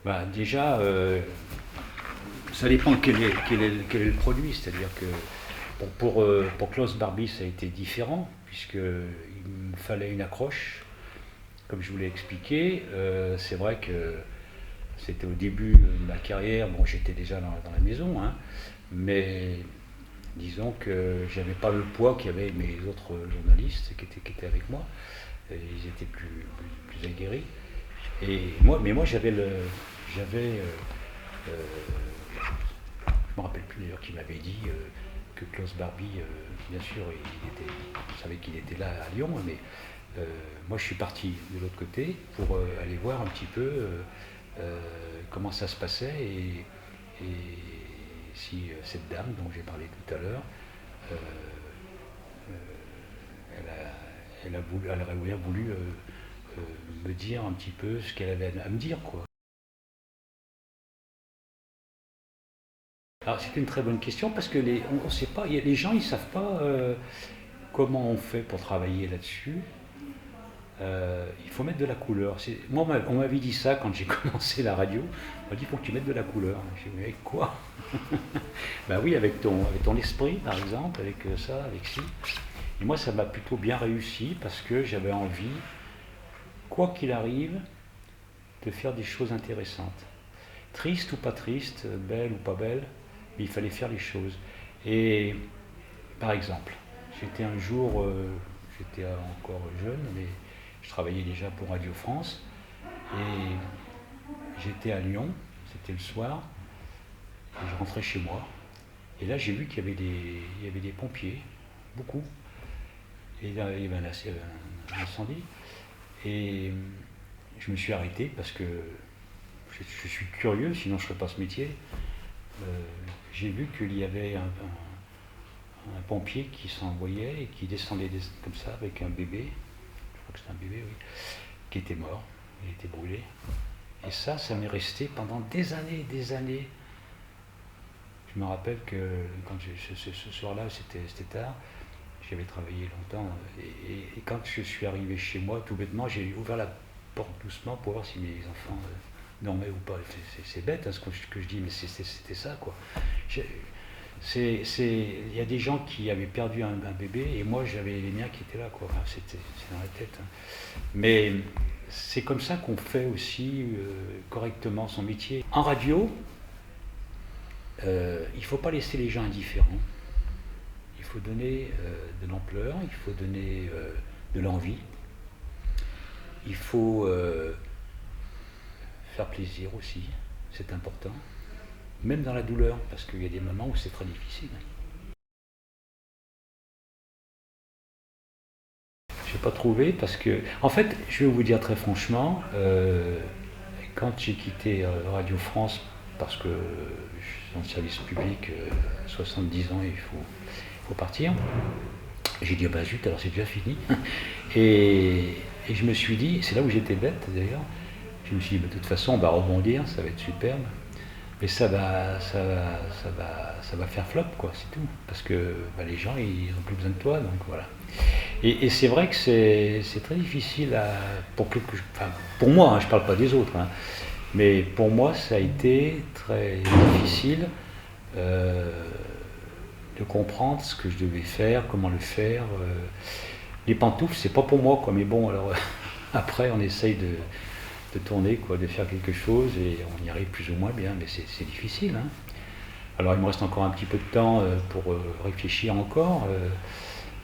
Bah, déjà, ça dépend quel est le produit. C'est-à-dire que pour Klaus Barbie, ça a été différent, puisqu'il me fallait une accroche. Comme je vous l'ai expliqué, c'est vrai que c'était au début de ma carrière. Bon, j'étais déjà dans la maison, hein, mais disons que j'avais pas le poids qu'avaient mes autres journalistes qui étaient avec moi. Et ils étaient plus aguerris. Mais moi j'avais, euh, je me rappelle plus d'ailleurs qui m'avait dit que Klaus Barbie, bien sûr, je savais qu'il était là à Lyon, mais moi je suis parti de l'autre côté pour aller voir un petit peu comment ça se passait et si cette dame dont j'ai parlé tout à l'heure, euh, elle, a, elle aurait voulu me dire un petit peu ce qu'elle avait à me dire, quoi. Alors c'est une très bonne question parce que on sait pas, les gens ils savent pas comment on fait pour travailler là-dessus. Il faut mettre de la couleur. Moi on m'avait dit ça quand j'ai commencé la radio. On m'a dit il faut que tu mettes de la couleur. J'ai dit mais avec quoi? Ben oui, avec ton esprit par exemple, avec ça, avec ci. Et moi ça m'a plutôt bien réussi parce que j'avais envie, quoi qu'il arrive, de faire des choses intéressantes. Triste ou pas triste, belle ou pas belle, mais il fallait faire les choses. Et par exemple, j'étais un jour, j'étais encore jeune, mais je travaillais déjà pour Radio France, et j'étais à Lyon, c'était le soir, et je rentrais chez moi, et là j'ai vu qu'il y avait des pompiers, beaucoup, et là, il y avait un incendie, et je me suis arrêté parce que je suis curieux, sinon je ne ferais pas ce métier. Euh, j'ai vu qu'il y avait un pompier qui s'envoyait et qui descendait comme ça avec un bébé, je crois que c'était un bébé, oui, qui était mort, il était brûlé. Et ça m'est resté pendant des années, des années. Je me rappelle que quand ce soir-là, c'était tard, j'avais travaillé longtemps, et quand je suis arrivé chez moi, tout bêtement, j'ai ouvert la porte doucement pour voir si mes enfants dormaient ou pas. C'est bête hein, ce que je dis, mais c'était ça, quoi. Il y a des gens qui avaient perdu un bébé et moi j'avais les miens qui étaient là, quoi. Enfin, c'est dans la tête, hein. Mais c'est comme ça qu'on fait aussi correctement son métier. En radio, il ne faut pas laisser les gens indifférents. Il faut donner de l'ampleur, il faut donner de l'envie, il faut faire plaisir aussi, c'est important. Même dans la douleur, parce qu'il y a des moments où c'est très difficile. Je n'ai pas trouvé parce que, en fait, je vais vous dire très franchement, quand j'ai quitté Radio France, parce que je suis dans le service public, 70 ans, il faut partir, j'ai dit, oh bah zut, alors c'est déjà fini. Et je me suis dit, c'est là où j'étais bête d'ailleurs, je me suis dit, bah, de toute façon, on va rebondir, ça va être superbe. Mais ça va faire flop, quoi, c'est tout. Parce que bah, les gens, ils n'ont plus besoin de toi, donc voilà. Et c'est vrai que c'est très difficile pour moi, hein, je ne parle pas des autres, hein, mais pour moi, ça a été très difficile euh, de comprendre ce que je devais faire, comment le faire. Les pantoufles, c'est pas pour moi, quoi. Mais bon, alors après, on essaye de tourner, quoi, de faire quelque chose, et on y arrive plus ou moins bien, mais c'est difficile, hein. Alors il me reste encore un petit peu de temps pour réfléchir encore.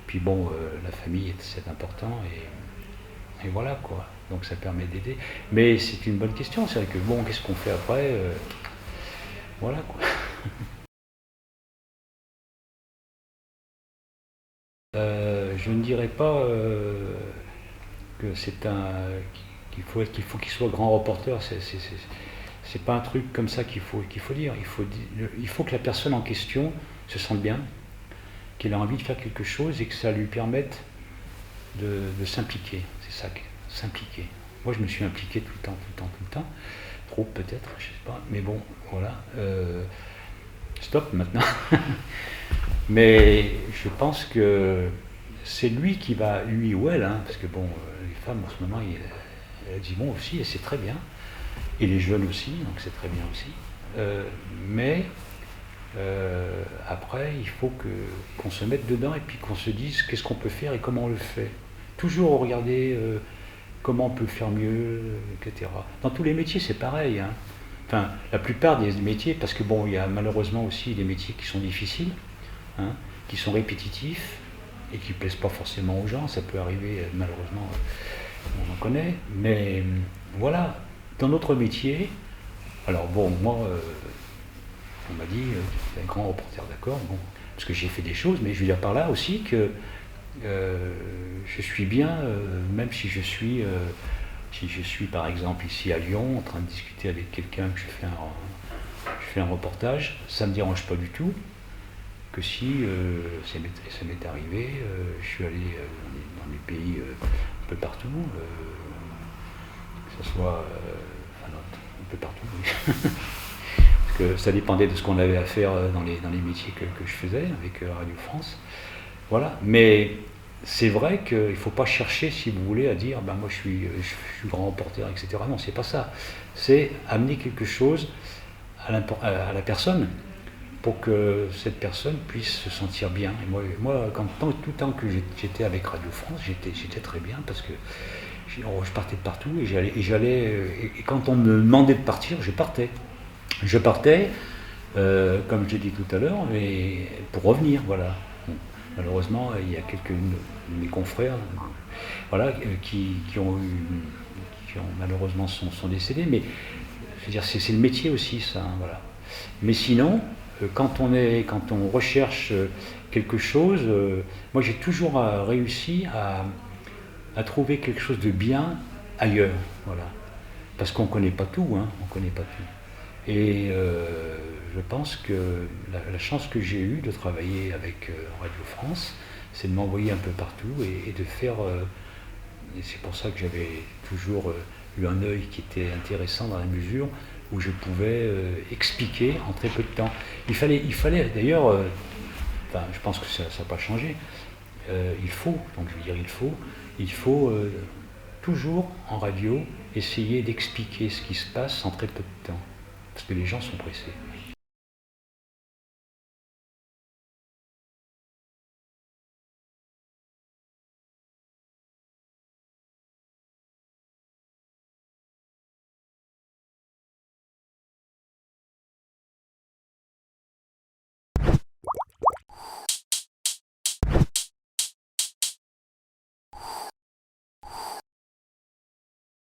Puis bon, la famille c'est important et voilà quoi. Donc ça permet d'aider. Mais c'est une bonne question. C'est vrai que bon, qu'est-ce qu'on fait après voilà quoi. Je ne dirais pas que c'est un qu'il soit grand reporter. C'est pas un truc comme ça qu'il faut dire. Il faut que la personne en question se sente bien, qu'elle a envie de faire quelque chose et que ça lui permette de s'impliquer. C'est ça, s'impliquer. Moi, je me suis impliqué tout le temps, tout le temps, tout le temps. Trop peut-être, je sais pas. Mais bon, voilà. Stop maintenant. Mais je pense que c'est lui ou elle, hein, parce que bon, les femmes en ce moment, elles y vont aussi et c'est très bien. et les jeunes aussi, donc c'est très bien aussi. Mais après, il faut qu'on se mette dedans et puis qu'on se dise qu'est-ce qu'on peut faire et comment on le fait. Toujours regarder comment on peut le faire mieux, etc. Dans tous les métiers, c'est pareil. Hein. Enfin, la plupart des métiers, parce que bon, il y a malheureusement aussi des métiers qui sont difficiles, hein, qui sont répétitifs et qui ne plaisent pas forcément aux gens. Ça peut arriver, malheureusement, on en connaît. Mais voilà, dans notre métier, alors bon, moi, on m'a dit, tu es un grand reporter, d'accord, bon, parce que j'ai fait des choses, mais je veux dire par là aussi que je suis bien, même si je suis par exemple ici à Lyon en train de discuter avec quelqu'un que je fais un reportage, ça ne me dérange pas du tout que si ça m'est arrivé, je suis allé dans des pays un peu partout, que ce soit un peu partout, oui. Parce que ça dépendait de ce qu'on avait à faire dans les métiers que je faisais avec Radio France. Voilà, mais c'est vrai qu'il ne faut pas chercher, si vous voulez, à dire ben moi je suis grand reporter, etc. Non, c'est pas ça. C'est amener quelque chose à la personne pour que cette personne puisse se sentir bien. Et moi tout le temps que j'étais avec Radio France, j'étais très bien parce que je partais de partout et quand on me demandait de partir, je partais. Je partais, comme je l'ai dit tout à l'heure, mais pour revenir, voilà. Bon, malheureusement, il y a quelques de mes confrères, voilà, qui ont malheureusement sont décédés, mais je veux dire, c'est le métier aussi, ça, hein, voilà. Mais sinon, quand on recherche quelque chose, moi j'ai toujours réussi à trouver quelque chose de bien ailleurs, voilà. Parce qu'on ne connaît pas tout, hein, on connaît pas tout. Et je pense que la chance que j'ai eue de travailler avec Radio France, c'est de m'envoyer un peu partout et de faire. Et c'est pour ça que j'avais toujours eu un œil qui était intéressant dans la mesure où je pouvais expliquer en très peu de temps. Il fallait d'ailleurs, enfin, je pense que ça n'a pas changé. Il faut toujours en radio essayer d'expliquer ce qui se passe en très peu de temps. Parce que les gens sont pressés.